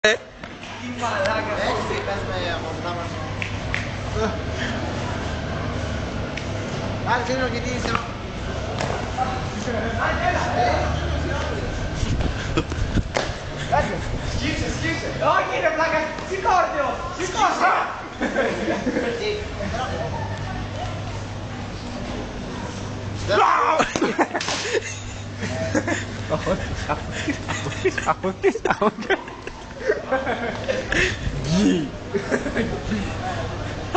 Τι μαλάκα. Έτσι, πες με από τα μας. Άρα κλείνω και τι είσαι. Σκύψε. Όχι ρε πλάκα, σηκώστε ο. Σηκώστε.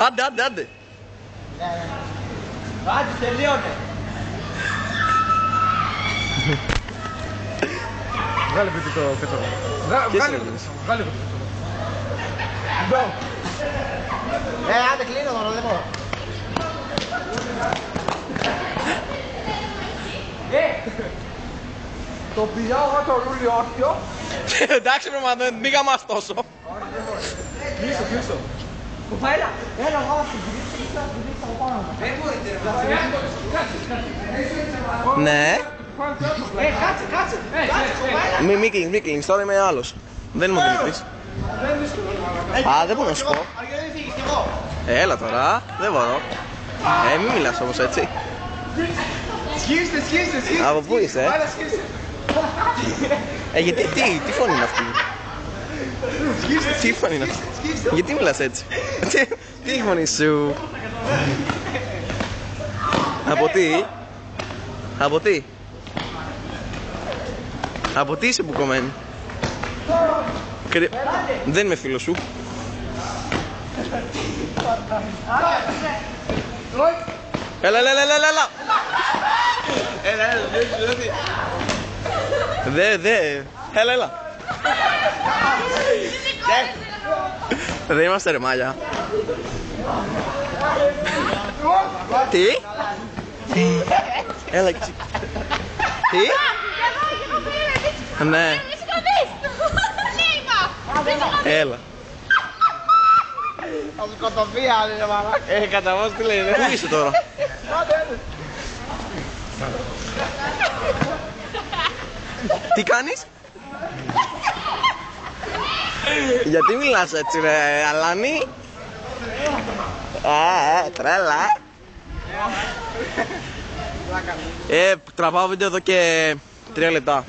Άντε. Άντε, τελείωνε. Βγάλε πιτικό πέτρο. Βγάλε πιτικό. Άντε κλείνω τώρα, δεν μπορώ. Το πηδάω εγώ το ρούλι όρθιο. Εντάξει ρε μα δεν μίγα μας τόσο. Κλείσω. Έλα, εγώ στην πηδήξα από πάνω. Δεν μπορείτε ρε. Ναι. Κάτσε. Μη κλείνεις, τώρα είμαι άλλος. Δεν είμαι ο Δημήτρης. Α, δεν μπορώ να σου πω. Έλα τώρα, δεν μπορώ. Μην μιλάς όμως έτσι. Σκύψτε. Από πού είσαι? Γιατί, τι φωνή είναι αυτή? Τι φωνή είναι αυτή? Γιατί μιλάς έτσι? Τι η φωνή σου? Από τι είσαι μπουκωμένη? Δεν είμαι φίλος σου. Έλα. Δε. Έλα. Δεν είμαστε ρε μάλια. Τι? Έλα έτσι. Τι? Ναι. Έλα. Θα μου σκοτωθεί άλλη ρε μαλάκα. Κατά πώς τι λέει, πού είσαι τώρα? Τι κάνεις? Γιατί μιλάς έτσι ρε Αλάνη? Τρέλα. Τραβάω βίντεο εδώ και 3 λεπτά.